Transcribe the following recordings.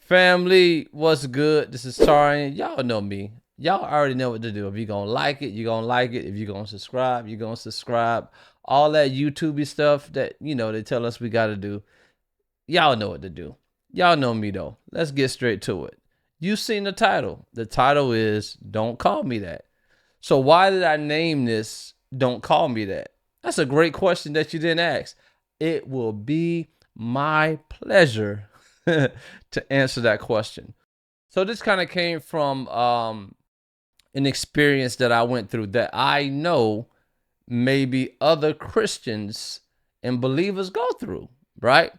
Family, what's good? This is Taurean. Y'all know me. Y'all already know what to do. If you're going to like it, you're going to like it. If you're going to subscribe, you're going to subscribe. All that YouTube stuff that, they tell us we got to do. Y'all know what to do. Y'all know me, though. Let's get straight to it. You seen the title. The title is Don't Call Me That. So why did I name this Don't Call Me That? That's a great question that you didn't ask. It will be my pleasure to answer that question. So this kind of came from an experience that I went through that I know maybe other Christians and believers go through, right?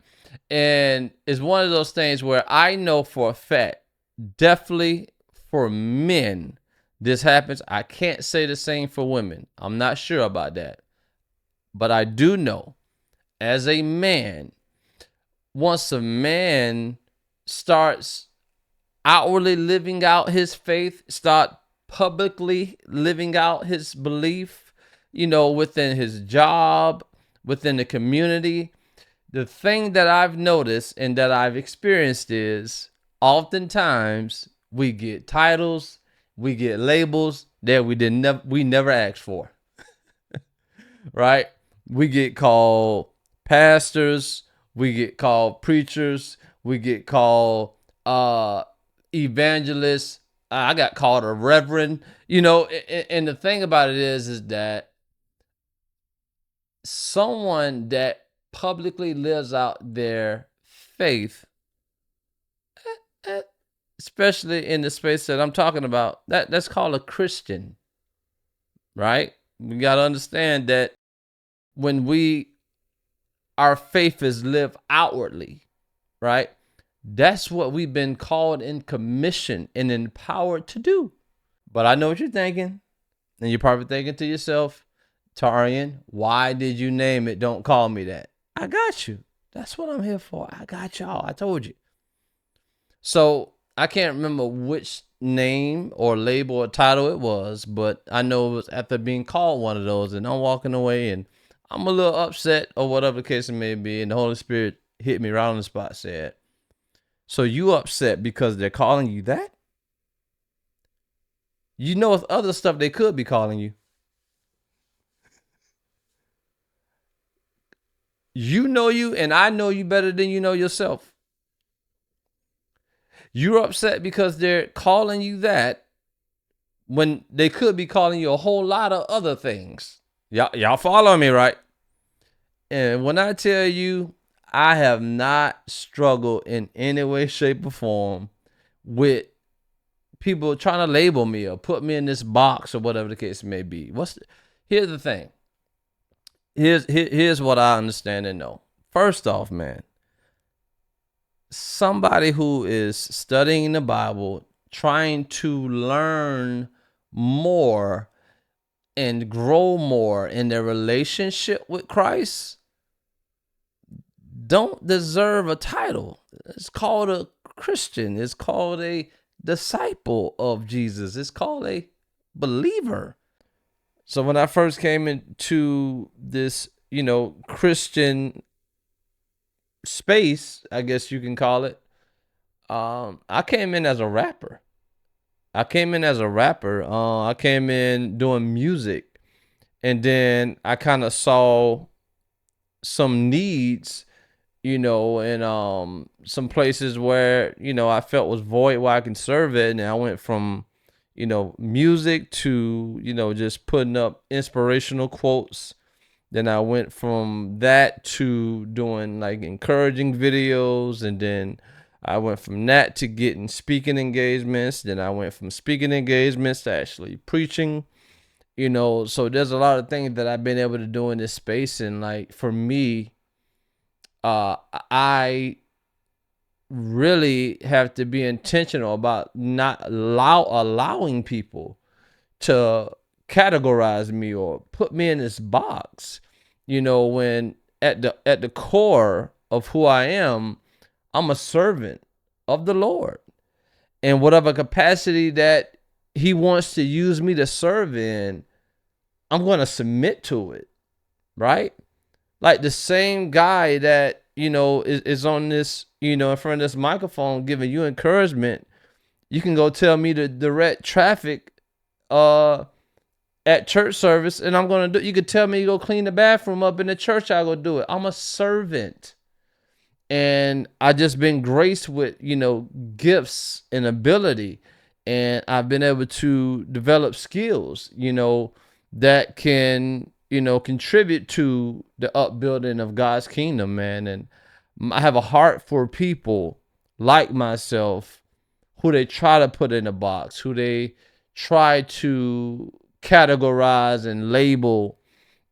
And it's one of those things where I know for a fact, definitely for men, this happens. I can't say the same for women. I'm not sure about that. But I do know as a man, once a man starts outwardly living out his faith, start publicly living out his belief, within his job, within the community, the thing that I've noticed and that I've experienced is oftentimes we get titles, we get labels that we never asked for, right? We get called pastors, we get called preachers, we get called evangelists. I got called a reverend, and the thing about it is that someone that publicly lives out their faith, especially in the space that I'm talking about, that's called a Christian, right? We got to understand that when our faith is lived outwardly, right? That's what we've been called and commissioned and empowered to do. But I know what you're thinking, and you're probably thinking to yourself, Taurean, why did you name it Don't Call Me That? I got you. That's what I'm here for. I got y'all. I told you. So I can't remember which name or label or title it was, but I know it was after being called one of those, and I'm walking away and I'm a little upset or whatever the case it may be. And the Holy Spirit hit me right on the spot, said, so you upset because they're calling you that? You know, it's other stuff they could be calling you. You know you, and I know you better than you know yourself. You're upset because they're calling you that when they could be calling you a whole lot of other things. Y'all follow me, right? And when I tell you, I have not struggled in any way, shape, or form with people trying to label me or put me in this box or whatever the case may be. Here's the thing. Here's what I understand and know. First off, man, somebody who is studying the Bible, trying to learn more and grow more in their relationship with Christ, don't deserve a title. It's called a Christian. It's called a disciple of Jesus. It's called a believer. So when I first came into this, Christian space, I guess you can call it, I came in as a rapper. I came in doing music. And then I kind of saw some needs, and some places where, I felt was void where I can serve it. And I went from, music to, just putting up inspirational quotes. Then I went from that to doing like encouraging videos. And then I went from that to getting speaking engagements. Then I went from speaking engagements to actually preaching, so there's a lot of things that I've been able to do in this space. And like, for me, I really have to be intentional about not allowing people to categorize me or put me in this box. When at the core of who I am, I'm a servant of the Lord, and whatever capacity that He wants to use me to serve in, I'm going to submit to it, right? Like the same guy that is on this, in front of this microphone giving you encouragement, you can go tell me to direct traffic at church service, and I'm gonna do. You could tell me to go clean the bathroom up in the church, I'll go do it. I'm a servant, and I just been graced with gifts and ability, and I've been able to develop skills that can contribute to the upbuilding of God's kingdom, man. And I have a heart for people like myself who they try to put in a box, who they try to categorize and label,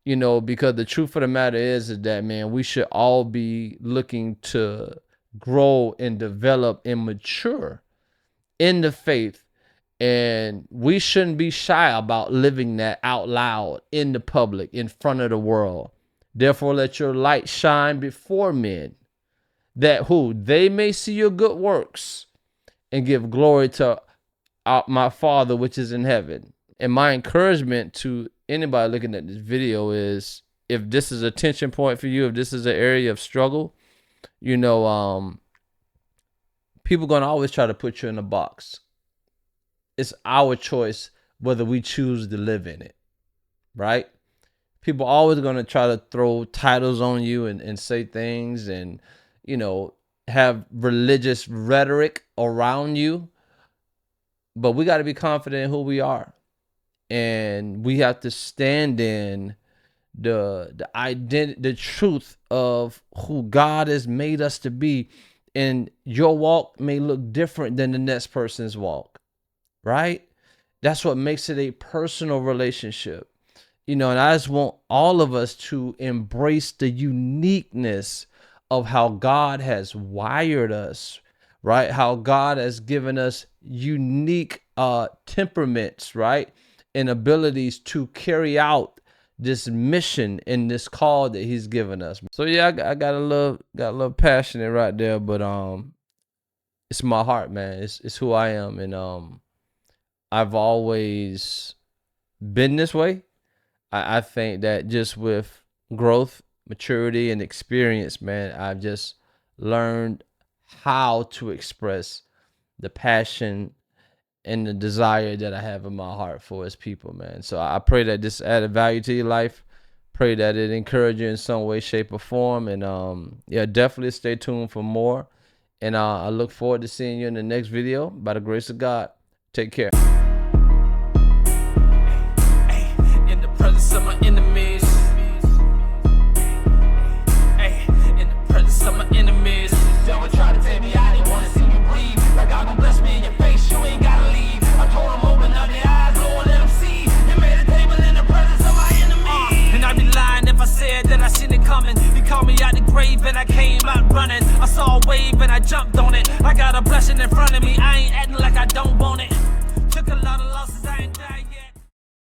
because the truth of the matter is that, man, we should all be looking to grow and develop and mature in the faith. And we shouldn't be shy about living that out loud in the public, in front of the world. Therefore, let your light shine before men, that they may see your good works and give glory to my Father which is in heaven. And my encouragement to anybody looking at this video is, if this is a tension point for you, if this is an area of struggle, people gonna always try to put you in a box. It's our choice whether we choose to live in it, right? People always gonna try to throw titles on you and say things and, have religious rhetoric around you. But we got to be confident in who we are. And we have to stand in the identity, the truth of who God has made us to be. And your walk may look different than the next person's walk, right? That's what makes it a personal relationship. And I just want all of us to embrace the uniqueness of how God has wired us, right? How God has given us unique temperaments, right? And abilities to carry out this mission and this call that he's given us. So yeah, I got a little passionate right there, but it's my heart, man. It's who I am, and I've always been this way. I think that just with growth, maturity, and experience, man, I've just learned how to express the passion and the desire that I have in my heart for his people, man. So I pray that this added value to your life. Pray that it encourage you in some way, shape, or form. And yeah, definitely stay tuned for more. And I look forward to seeing you in the next video. By the grace of God, take care. In the presence of my enemies. In the presence of my enemies. Don't try to tell me I didn't want to see you breathe. Like God gon' bless me in your face, you ain't gotta leave. I told him open up their eyes, Lord, let them see. You made a table in the presence of my enemies. And I'd be lying if I said that I seen it coming. He called me out the grave and I came out running. I saw a wave and I jumped on it. I got a blessing in front of me, I ain't acting like I don't want it.